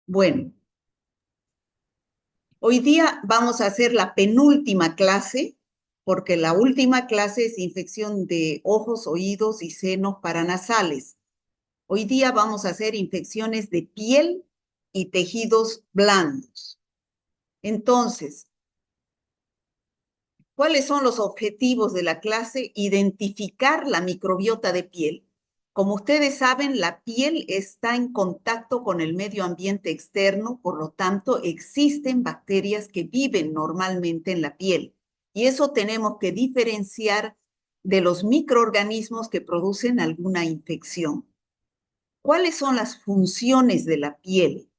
Bueno, hoy día vamos a hacer la penúltima clase, porque la última clase es infección de ojos, oídos y senos paranasales. Hoy día vamos a hacer infecciones de piel y tejidos blandos. Entonces, ¿cuáles son los objetivos de la clase? Identificar la microbiota de piel. Como ustedes saben, la piel está en contacto con el medio ambiente externo, por lo tanto, existen bacterias que viven normalmente en la piel. Y eso tenemos que diferenciar de los microorganismos que producen alguna infección. ¿Cuáles son las funciones de la piel?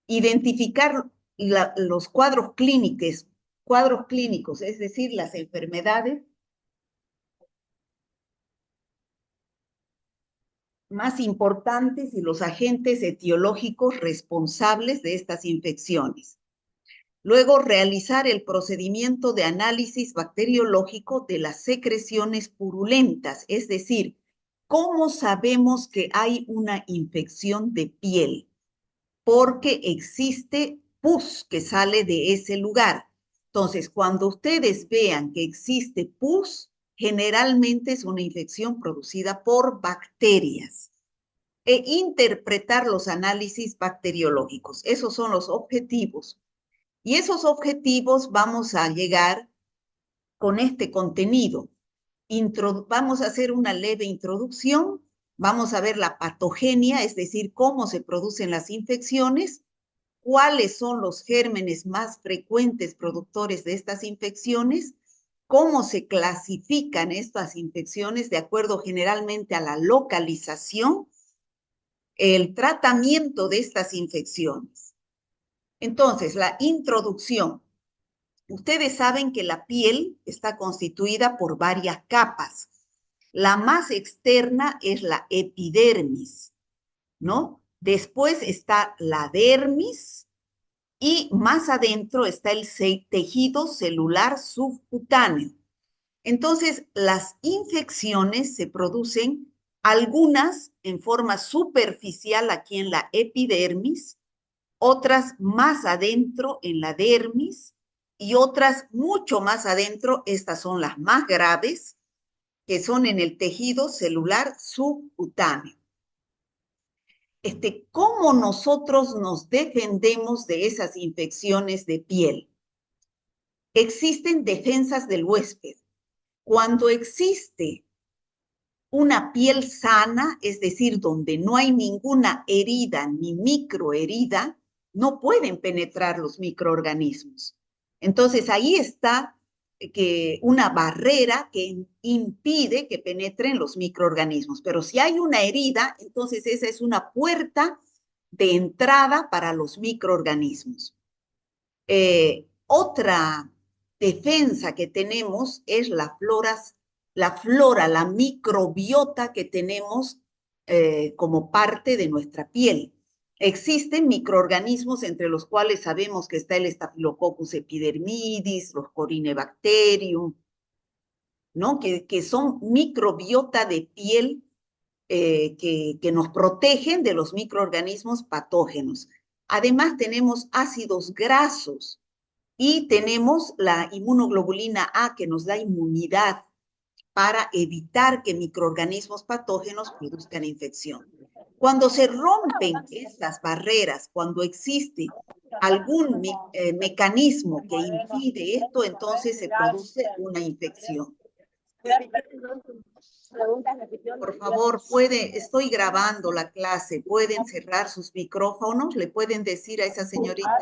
Identificar los cuadros clínicos, es decir, las enfermedades más importantes y los agentes etiológicos responsables de estas infecciones. Luego, realizar el procedimiento de análisis bacteriológico de las secreciones purulentas, es decir, ¿cómo sabemos que hay una infección de piel? Porque existe pus que sale de ese lugar. Entonces, cuando ustedes vean que existe pus, generalmente es una infección producida por bacterias. E interpretar los análisis bacteriológicos. Esos son los objetivos. Y esos objetivos vamos a llegar con este contenido. Vamos a hacer una leve introducción, vamos a ver la patogenia, es decir, cómo se producen las infecciones, cuáles son los gérmenes más frecuentes productores de estas infecciones, cómo se clasifican estas infecciones de acuerdo generalmente a la localización, el tratamiento de estas infecciones. Entonces, la introducción. Ustedes saben que la piel está constituida por varias capas. La más externa es la epidermis, ¿no? Después está la dermis y más adentro está el tejido celular subcutáneo. Entonces, las infecciones se producen algunas en forma superficial aquí en la epidermis, otras más adentro en la dermis y otras mucho más adentro, estas son las más graves, que son en el tejido celular subcutáneo. ¿Cómo nosotros nos defendemos de esas infecciones de piel? Existen defensas del huésped. Cuando existe una piel sana, es decir, donde no hay ninguna herida ni microherida, no pueden penetrar los microorganismos. Entonces ahí está una barrera que impide que penetren los microorganismos. Pero si hay una herida, entonces esa es una puerta de entrada para los microorganismos. Otra defensa que tenemos es la flora, la microbiota que tenemos como parte de nuestra piel. Existen microorganismos entre los cuales sabemos que está el Staphylococcus epidermidis, los Corynebacterium, ¿no? Que son microbiota de piel que nos protegen de los microorganismos patógenos. Además, tenemos ácidos grasos y tenemos la inmunoglobulina A que nos da inmunidad para evitar que microorganismos patógenos produzcan infección. Cuando se rompen estas barreras, cuando existe algún mecanismo que impide esto, entonces se produce una infección. Por favor, estoy grabando la clase, ¿pueden cerrar sus micrófonos? ¿Le pueden decir a esa señorita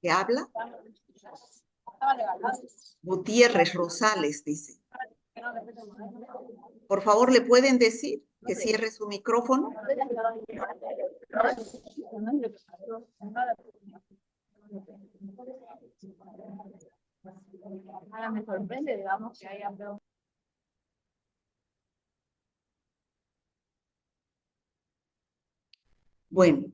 que habla? Gutiérrez Rosales, dice. Por favor, ¿le pueden decir que cierre su micrófono? Me sorprende, digamos, que haya... Bueno,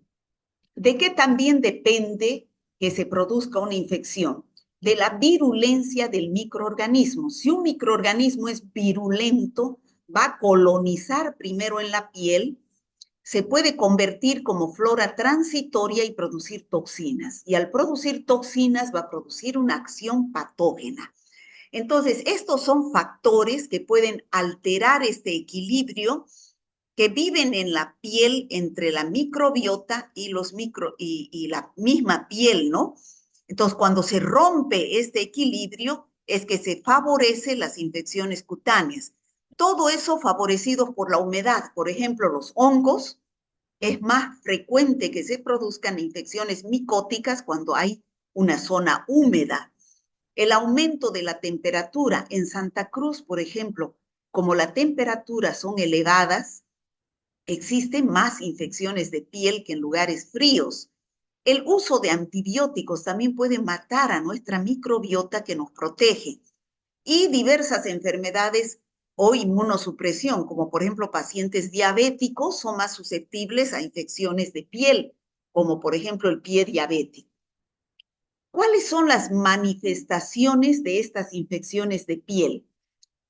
¿de qué también depende que se produzca una infección? De la virulencia del microorganismo. Si un microorganismo es virulento, va a colonizar primero en la piel se puede convertir como flora transitoria y producir toxinas. Y al producir toxinas va a producir una acción patógena. Entonces, estos son factores que pueden alterar este equilibrio que viven en la piel entre la microbiota y la misma piel, ¿no? Entonces, cuando se rompe este equilibrio, es que se favorece las infecciones cutáneas. Todo eso favorecido por la humedad. Por ejemplo, los hongos, es más frecuente que se produzcan infecciones micóticas cuando hay una zona húmeda. El aumento de la temperatura en Santa Cruz, por ejemplo, como las temperaturas son elevadas, existen más infecciones de piel que en lugares fríos. El uso de antibióticos también puede matar a nuestra microbiota que nos protege. Y diversas enfermedades o inmunosupresión, como por ejemplo pacientes diabéticos, son más susceptibles a infecciones de piel, como por ejemplo el pie diabético. ¿Cuáles son las manifestaciones de estas infecciones de piel?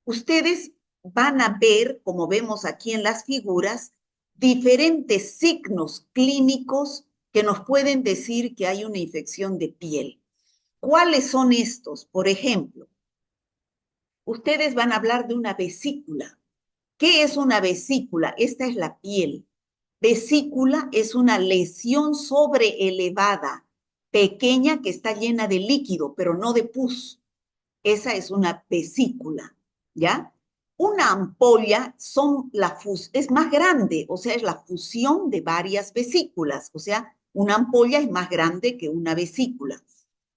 Ustedes van a ver, como vemos aquí en las figuras, diferentes signos clínicos que nos pueden decir que hay una infección de piel. ¿Cuáles son estos? Por ejemplo, ustedes van a hablar de una vesícula. ¿Qué es una vesícula? Esta es la piel. Vesícula es una lesión sobreelevada, pequeña que está llena de líquido, pero no de pus. Esa es una vesícula, ¿ya? Una ampolla es más grande, o sea, es la fusión de varias vesículas, o sea, una ampolla es más grande que una vesícula.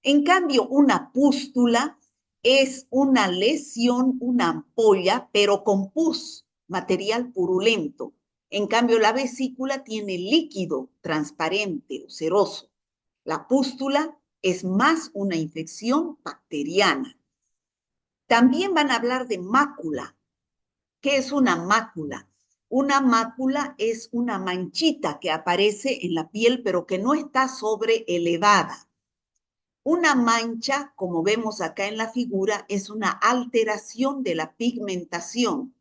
En cambio, una pústula es una lesión, una ampolla, pero con pus, material purulento. En cambio, la vesícula tiene líquido transparente o ceroso. La pústula es más una infección bacteriana. También van a hablar de mácula. ¿Qué es una mácula? Una mácula es una manchita que aparece en la piel, pero que no está sobreelevada. Una mancha, como vemos acá en la figura, es una alteración de la pigmentación.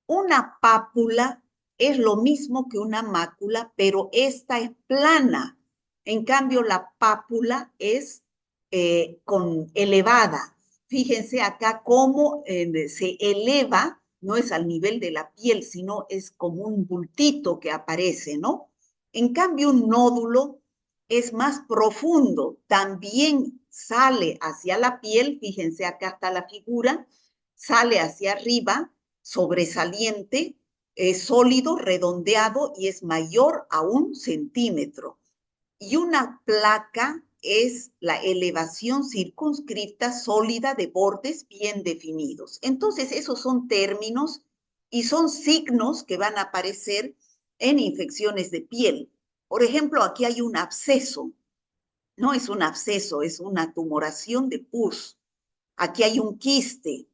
Una pápula es lo mismo que una mácula, pero esta es plana. En cambio, la pápula es elevada. Fíjense acá cómo se eleva, no es al nivel de la piel, sino es como un bultito que aparece, ¿no? En cambio, un nódulo es más profundo, también sale hacia la piel, fíjense acá está la figura, sale hacia arriba, sobresaliente, es sólido, redondeado y es mayor a 1 centímetro. Y una placa es la elevación circunscripta sólida de bordes bien definidos. Entonces, esos son términos y son signos que van a aparecer en infecciones de piel. Por ejemplo, aquí hay un absceso. No es un absceso, es una tumoración de pus. Aquí hay un quiste.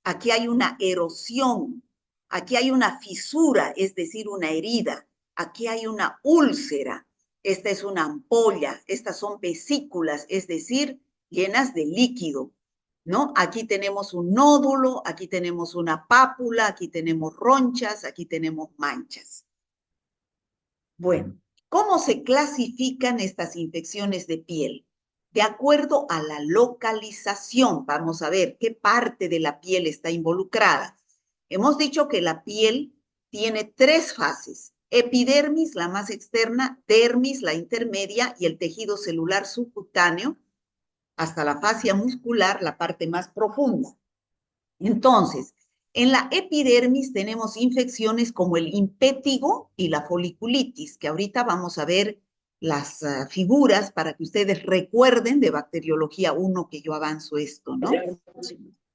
Aquí hay una erosión, aquí hay una fisura, es decir, una herida, aquí hay una úlcera, esta es una ampolla, estas son vesículas, es decir, llenas de líquido, ¿no? Aquí tenemos un nódulo, aquí tenemos una pápula, aquí tenemos ronchas, aquí tenemos manchas. Bueno, ¿cómo se clasifican estas infecciones de piel? De acuerdo a la localización, vamos a ver qué parte de la piel está involucrada. Hemos dicho que la piel tiene 3 fases: epidermis, la más externa, dermis, la intermedia, y el tejido celular subcutáneo, hasta la fascia muscular, la parte más profunda. Entonces, en la epidermis tenemos infecciones como el impétigo y la foliculitis, que ahorita vamos a ver las figuras para que ustedes recuerden de bacteriología 1 que yo avanzo esto, ¿no?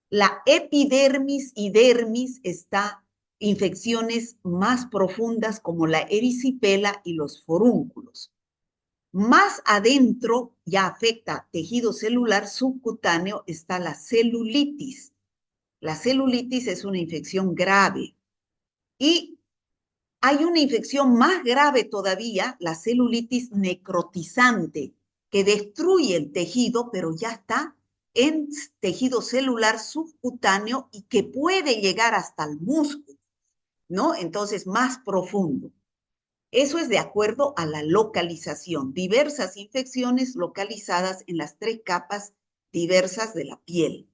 La epidermis y dermis está infecciones más profundas como la erisipela y los forúnculos. Más adentro, ya afecta tejido celular subcutáneo, está la celulitis. La celulitis es una infección grave y hay una infección más grave todavía, la celulitis necrotizante, que destruye el tejido, pero ya está en tejido celular subcutáneo y que puede llegar hasta el músculo, ¿no? Entonces, más profundo. Eso es de acuerdo a la localización, diversas infecciones localizadas en las 3 capas diversas de la piel.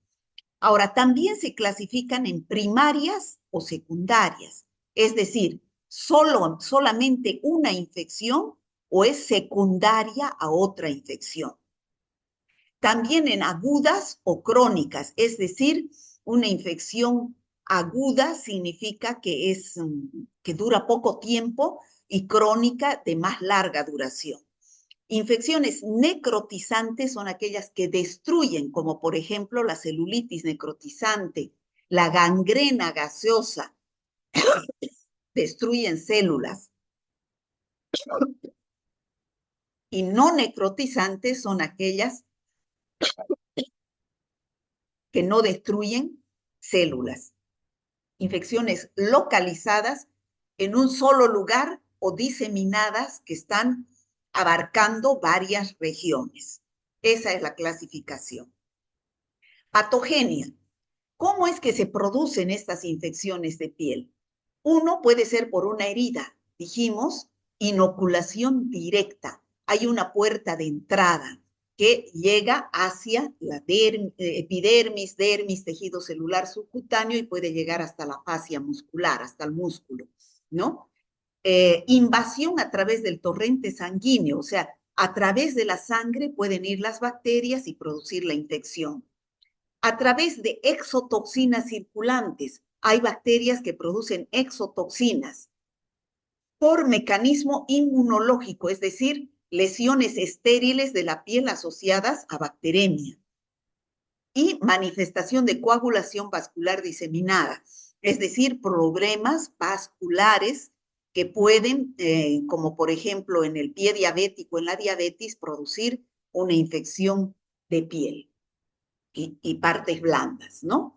Ahora, también se clasifican en primarias o secundarias, es decir, solamente una infección o es secundaria a otra infección. También en agudas o crónicas, es decir, una infección aguda significa que dura poco tiempo y crónica de más larga duración. Infecciones necrotizantes son aquellas que destruyen, como por ejemplo la celulitis necrotizante, la gangrena gaseosa, destruyen células. Y no necrotizantes son aquellas que no destruyen células. Infecciones localizadas en un solo lugar o diseminadas que están abarcando varias regiones. Esa es la clasificación. Patogenia. ¿Cómo es que se producen estas infecciones de piel? Uno puede ser por una herida, dijimos, inoculación directa. Hay una puerta de entrada que llega hacia la epidermis, dermis, tejido celular subcutáneo y puede llegar hasta la fascia muscular, hasta el músculo, ¿no? Invasión a través del torrente sanguíneo, o sea, a través de la sangre pueden ir las bacterias y producir la infección. A través de exotoxinas circulantes, hay bacterias que producen exotoxinas por mecanismo inmunológico, es decir, lesiones estériles de la piel asociadas a bacteremia y manifestación de coagulación vascular diseminada, es decir, problemas vasculares que pueden, como por ejemplo en el pie diabético, en la diabetes, producir una infección de piel y partes blandas, ¿no?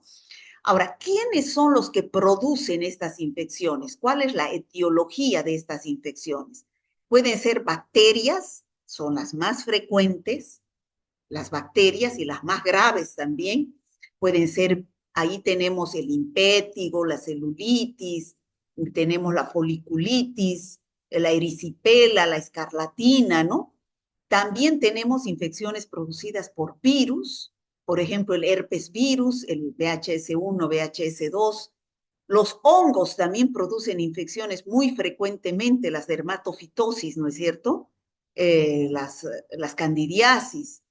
Ahora, ¿quiénes son los que producen estas infecciones? ¿Cuál es la etiología de estas infecciones? Pueden ser bacterias, son las más frecuentes, las bacterias y las más graves también. Pueden ser, ahí tenemos el impétigo, la celulitis, tenemos la foliculitis, la erisipela, la escarlatina, ¿no? También tenemos infecciones producidas por virus, por ejemplo, el herpes virus, el VHS1, VHS2. Los hongos también producen infecciones muy frecuentemente, las dermatofitosis, ¿no es cierto? Las candidiasis,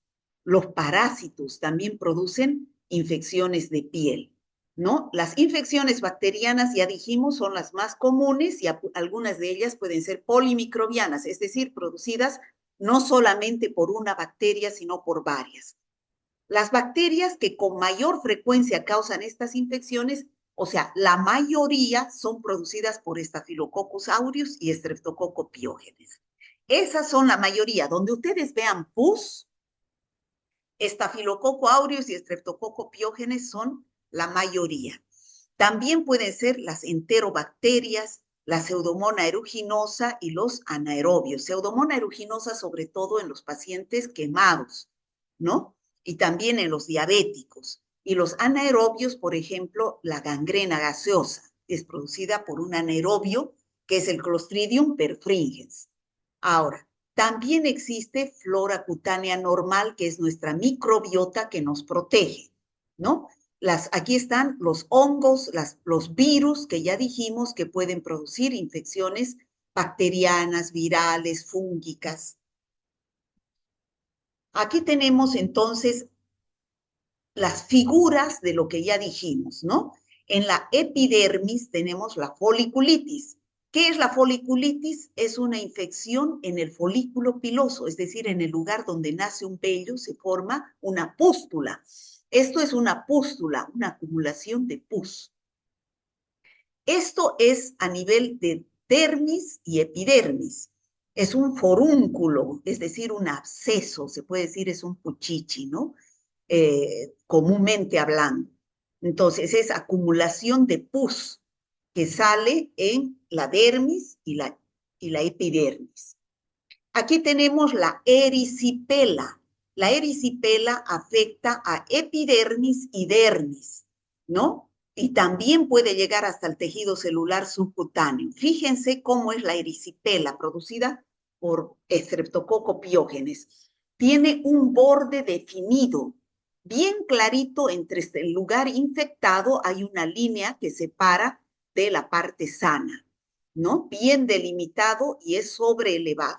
los parásitos también producen infecciones de piel, ¿no? Las infecciones bacterianas, ya dijimos, son las más comunes y algunas de ellas pueden ser polimicrobianas, es decir, producidas no solamente por una bacteria, sino por varias. Las bacterias que con mayor frecuencia causan estas infecciones, o sea, la mayoría son producidas por Staphylococcus aureus y Streptococcus pyogenes. Esas son la mayoría. Donde ustedes vean pus, Staphylococcus aureus y Streptococcus pyogenes son la mayoría. También pueden ser las enterobacterias, la Pseudomonas aeruginosa y los anaerobios. Pseudomonas aeruginosa sobre todo en los pacientes quemados, ¿no? Y también en los diabéticos. Y los anaerobios, por ejemplo, la gangrena gaseosa, es producida por un anaerobio que es el Clostridium perfringens. Ahora, también existe flora cutánea normal, que es nuestra microbiota que nos protege, ¿no? Aquí están los hongos, los virus que ya dijimos que pueden producir infecciones bacterianas, virales, fúngicas. Aquí tenemos entonces las figuras de lo que ya dijimos, ¿no? En la epidermis tenemos la foliculitis. ¿Qué es la foliculitis? Es una infección en el folículo piloso, es decir, en el lugar donde nace un vello se forma una pústula. Esto es una pústula, una acumulación de pus. Esto es a nivel de dermis y epidermis. Es un forúnculo, es decir, un absceso, se puede decir es un puchichi, ¿no? Comúnmente hablando. Entonces, es acumulación de pus que sale en la dermis y la epidermis. Aquí tenemos la erisipela. La erisipela afecta a epidermis y dermis, ¿no? y también puede llegar hasta el tejido celular subcutáneo. Fíjense cómo es la erisipela producida por Streptococcus pyogenes. Tiene un borde definido, bien clarito entre el lugar infectado, hay una línea que separa de la parte sana, ¿no? Bien delimitado y es sobreelevado.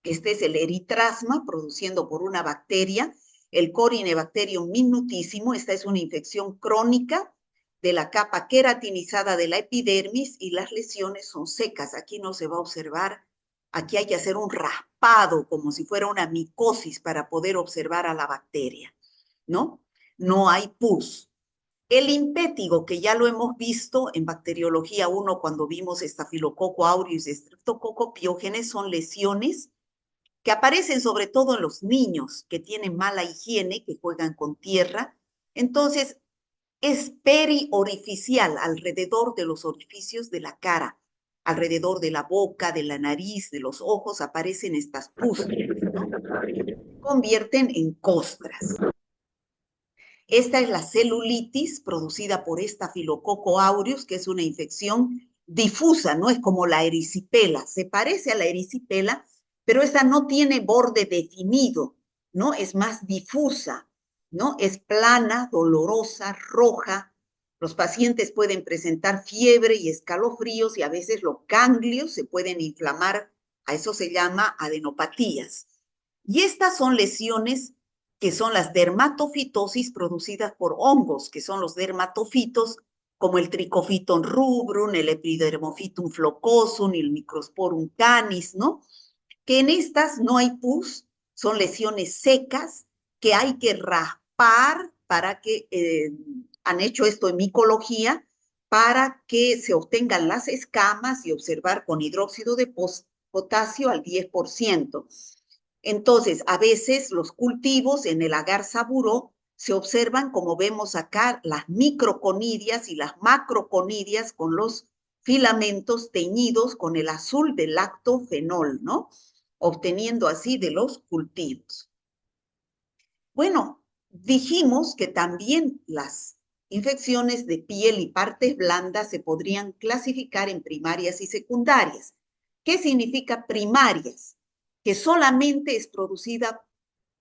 Este es el eritrasma produciendo por una bacteria, el Corynebacterium minutísimo. Esta es una infección crónica de la capa queratinizada de la epidermis y las lesiones son secas. Aquí no se va a observar, aquí hay que hacer un raspado como si fuera una micosis para poder observar a la bacteria, ¿no? No hay pus. El impétigo, que ya lo hemos visto en Bacteriología 1 cuando vimos Staphylococcus aureus y Streptococcus pyogenes, son lesiones que aparecen sobre todo en los niños que tienen mala higiene, que juegan con tierra. Entonces, es periorificial alrededor de los orificios de la cara, alrededor de la boca, de la nariz, de los ojos, aparecen estas pústulas, ¿no? Convierten en costras. Esta es la celulitis producida por Staphylococcus aureus, que es una infección difusa, no es como la erisipela, se parece a la erisipela, pero esta no tiene borde definido, ¿no? Es más difusa, ¿no? Es plana, dolorosa, roja. Los pacientes pueden presentar fiebre y escalofríos y a veces los ganglios se pueden inflamar, a eso se llama adenopatías. Y estas son lesiones que son las dermatofitosis producidas por hongos, que son los dermatofitos, como el Trichophyton rubrum, el Epidermophytum flocosum, el Microsporum canis, ¿no? Que en estas no hay pus, son lesiones secas que hay que raspar para que, han hecho esto en micología, para que se obtengan las escamas y observar con hidróxido de potasio al 10%. Entonces, a veces los cultivos en el agar saburó se observan, como vemos acá, las microconidias y las macroconidias con los filamentos teñidos con el azul del lactofenol, ¿no? Obteniendo así de los cultivos. Bueno, dijimos que también las infecciones de piel y partes blandas se podrían clasificar en primarias y secundarias. ¿Qué significa primarias? Que solamente es producida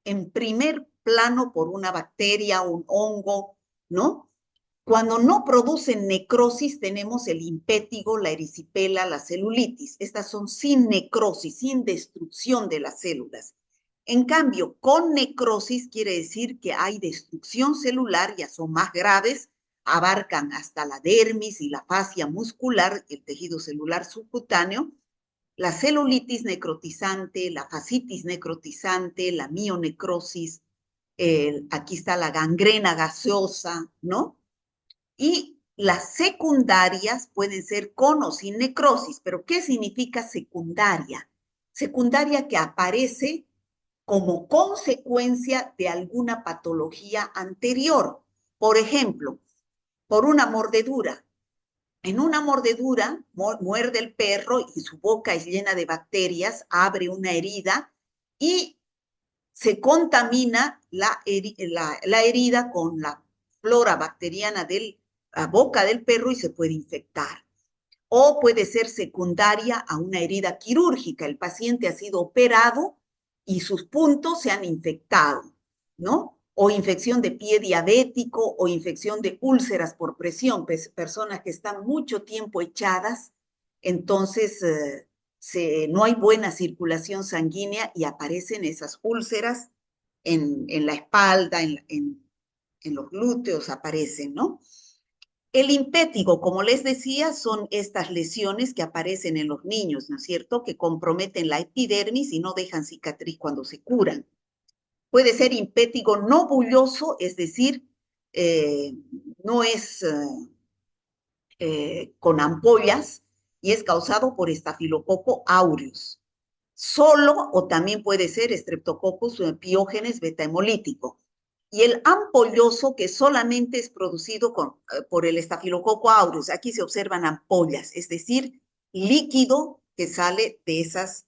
en primer plano por una bacteria, un hongo, ¿no? Cuando no producen necrosis, tenemos el impétigo, la erisipela, la celulitis. Estas son sin necrosis, sin destrucción de las células. En cambio, con necrosis quiere decir que hay destrucción celular, ya son más graves, abarcan hasta la dermis y la fascia muscular, el tejido celular subcutáneo, la celulitis necrotizante, la fascitis necrotizante, la mionecrosis, aquí está la gangrena gaseosa, ¿no? Y las secundarias pueden ser con o sin necrosis, pero ¿qué significa secundaria? Secundaria que aparece como consecuencia de alguna patología anterior. Por ejemplo, por una mordedura. En una mordedura, muerde el perro y su boca es llena de bacterias, abre una herida y se contamina la herida con la flora bacteriana de la boca del perro y se puede infectar. O puede ser secundaria a una herida quirúrgica. El paciente ha sido operado y sus puntos se han infectado, ¿no? O infección de pie diabético o infección de úlceras por presión, personas que están mucho tiempo echadas, entonces no hay buena circulación sanguínea y aparecen esas úlceras en la espalda, en los glúteos aparecen, ¿no? El impétigo, como les decía, son estas lesiones que aparecen en los niños, ¿no es cierto?, que comprometen la epidermis y no dejan cicatriz cuando se curan. Puede ser impétigo no bulloso, es decir, eh, no es con ampollas y es causado por Staphylococcus aureus. Solo o también puede ser Streptococcus pyogenes beta-hemolítico. Y el ampolloso, que solamente es producido por el Staphylococcus aureus. Aquí se observan ampollas, es decir, líquido que sale de esas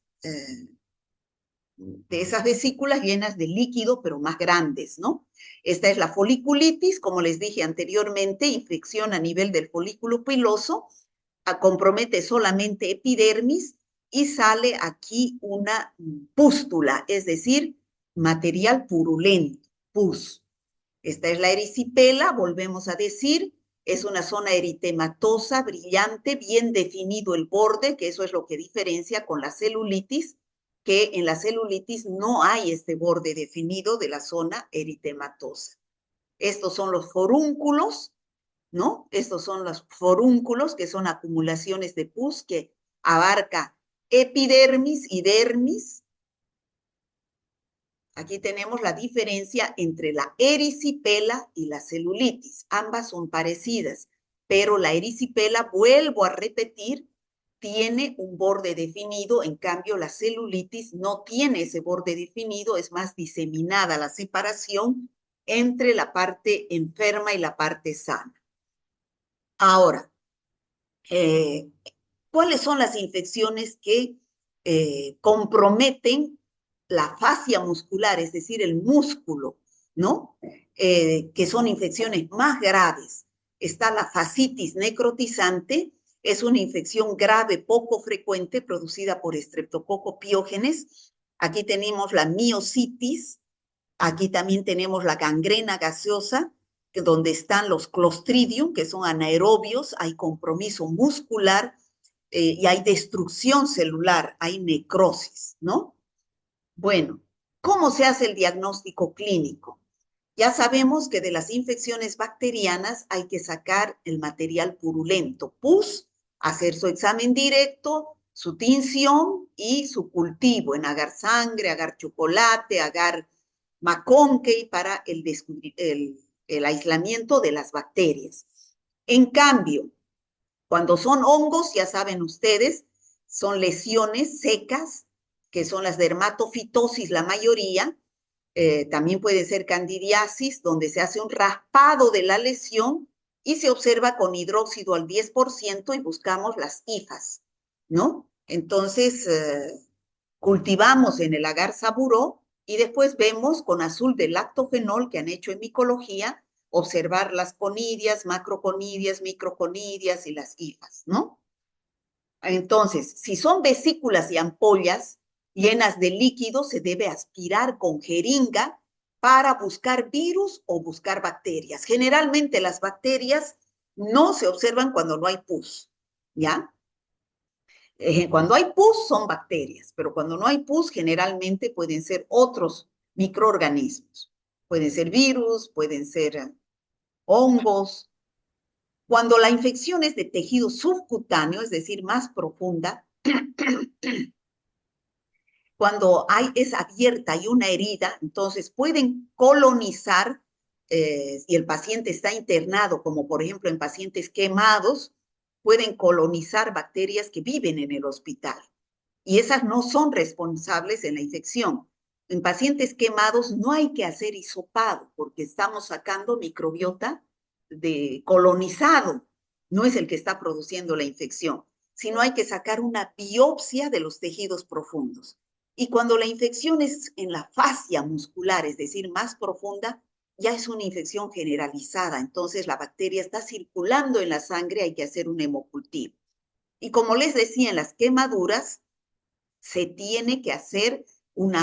de esas vesículas llenas de líquido, pero más grandes, ¿no? Esta es la foliculitis, como les dije anteriormente, infección a nivel del folículo piloso, compromete solamente epidermis y sale aquí una pústula, es decir, material purulento, pus. Esta es la erisipela, volvemos a decir, es una zona eritematosa, brillante, bien definido el borde, que eso es lo que diferencia con la celulitis, que en la celulitis no hay este borde definido de la zona eritematosa. Estos son los forúnculos, ¿no? Estos son los forúnculos, que son acumulaciones de pus que abarca epidermis y dermis. Aquí tenemos la diferencia entre la erisipela y la celulitis. Ambas son parecidas, pero la erisipela, vuelvo a repetir, tiene un borde definido, en cambio la celulitis no tiene ese borde definido, es más diseminada la separación entre la parte enferma y la parte sana. Ahora, ¿cuáles son las infecciones que comprometen la fascia muscular, es decir, el músculo, ¿no? Que son infecciones más graves? Está la fascitis necrotizante, es una infección grave, poco frecuente, producida por Streptococcus pyogenes. Aquí tenemos la miositis, aquí también tenemos la gangrena gaseosa, donde están los clostridium, que son anaerobios, hay compromiso muscular y hay destrucción celular, hay necrosis, ¿no? Bueno, ¿cómo se hace el diagnóstico clínico? Ya sabemos que de las infecciones bacterianas hay que sacar el material purulento, pus, hacer su examen directo, su tinción y su cultivo en agar sangre, agar chocolate, agar McConkey para el aislamiento de las bacterias. En cambio, cuando son hongos, ya saben ustedes, son lesiones secas, que son las dermatofitosis la mayoría, también puede ser candidiasis, donde se hace un raspado de la lesión y se observa con hidróxido al 10% y buscamos las hifas, ¿no? Entonces, cultivamos en el agar saburó y después vemos con azul del lactofenol que han hecho en micología, observar las conidias, macroconidias, microconidias y las hifas, ¿no? Entonces, si son vesículas y ampollas llenas de líquido, se debe aspirar con jeringa para buscar virus o buscar bacterias. Generalmente las bacterias no se observan cuando no hay pus, ¿ya? Cuando hay pus son bacterias, pero cuando no hay pus generalmente pueden ser otros microorganismos. Pueden ser virus, pueden ser hongos. Cuando la infección es de tejido subcutáneo, es decir, más profunda, cuando es abierta y una herida, entonces pueden colonizar, si el paciente está internado, como por ejemplo en pacientes quemados, pueden colonizar bacterias que viven en el hospital. Y esas no son responsables en la infección. En pacientes quemados no hay que hacer hisopado porque estamos sacando microbiota de colonizado. No es el que está produciendo la infección, sino hay que sacar una biopsia de los tejidos profundos. Y cuando la infección es en la fascia muscular, es decir, más profunda, ya es una infección generalizada. Entonces la bacteria está circulando en la sangre, hay que hacer un hemocultivo. Y como les decía, en las quemaduras, se tiene que hacer un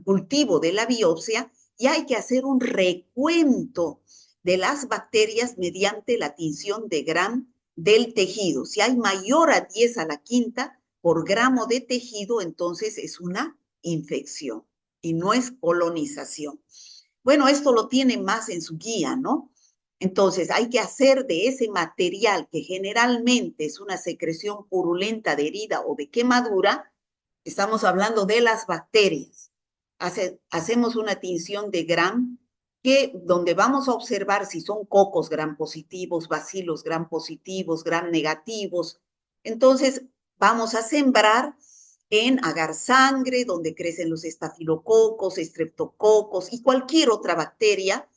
cultivo de la biopsia y hay que hacer un recuento de las bacterias mediante la tinción de Gram del tejido. Si hay mayor a 10 a la quinta por gramo de tejido, entonces es una infección y no es colonización. Bueno, esto lo tiene más en su guía, ¿no? Entonces, hay que hacer de ese material que generalmente es una secreción purulenta de herida o de quemadura, estamos hablando de las bacterias. Hacemos una tinción de Gram donde vamos a observar si son cocos Gram positivos, bacilos Gram positivos, Gram negativos. Entonces, vamos a sembrar en agar sangre, donde crecen los estafilococos, estreptococos y cualquier otra bacteria.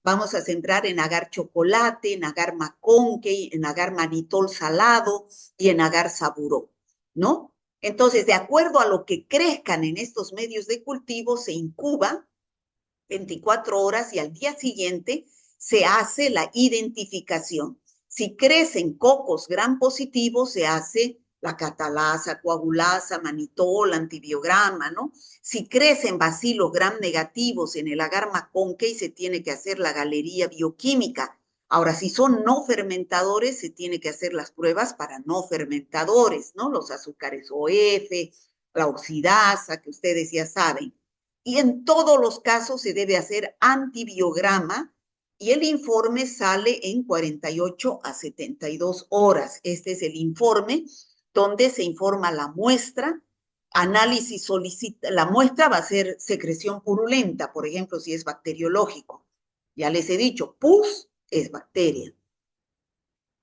Vamos a sembrar en agar chocolate, en agar McConkey, en agar manitol salado y en agar saburó, ¿no? Entonces, de acuerdo a lo que crezcan en estos medios de cultivo, se incuba 24 horas y al día siguiente se hace la identificación. Si crecen cocos gram positivos, se hace la catalasa, coagulasa, manitol, antibiograma, ¿no? Si crecen bacilos gram negativos en el agar maconque, se tiene que hacer la galería bioquímica. Ahora, si son no fermentadores, se tiene que hacer las pruebas para no fermentadores, ¿no? Los azúcares OF, la oxidasa, que ustedes ya saben. Y en todos los casos se debe hacer antibiograma y el informe sale en 48 a 72 horas. Este es el informe donde se informa la muestra, análisis solicita, la muestra va a ser secreción purulenta, por ejemplo, si es bacteriológico. Ya les he dicho, pus es bacteria.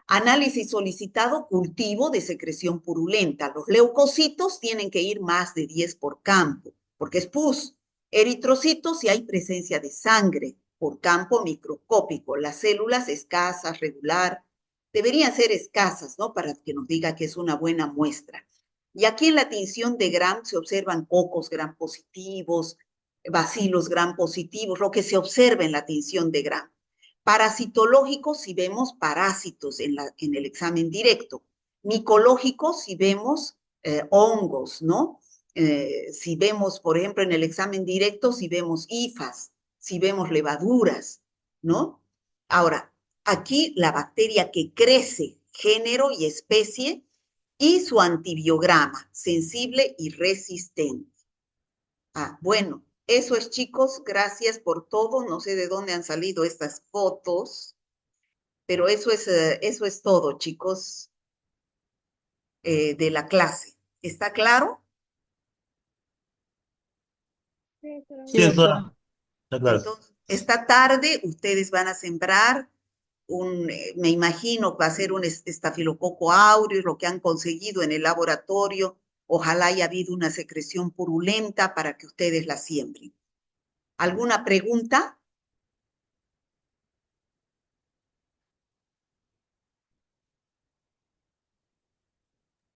Análisis solicitado, cultivo de secreción purulenta. Los leucocitos tienen que ir más de 10 por campo, porque es pus. Eritrocitos si hay presencia de sangre por campo microscópico. Las células escasas, regular, deberían ser escasas, ¿no? Para que nos diga que es una buena muestra. Y aquí en la tinción de Gram se observan cocos Gram positivos, bacilos Gram positivos, lo que se observa en la tinción de Gram. Parasitológicos si vemos parásitos en el examen directo. Micológicos si vemos hongos, ¿no? Si vemos, por ejemplo, en el examen directo, si vemos hifas, si vemos levaduras, ¿no? Ahora, aquí la bacteria que crece, género y especie, y su antibiograma, sensible y resistente. Bueno, eso es, chicos, gracias por todo. No sé de dónde han salido estas fotos, pero eso es todo, chicos, de la clase. ¿Está claro? Sí, Sí, doctora. doctora, está claro. Entonces, esta tarde ustedes van a sembrar me imagino que va a ser un estafilococo aureus, lo que han conseguido en el laboratorio. Ojalá haya habido una secreción purulenta para que ustedes la siembren. ¿Alguna pregunta?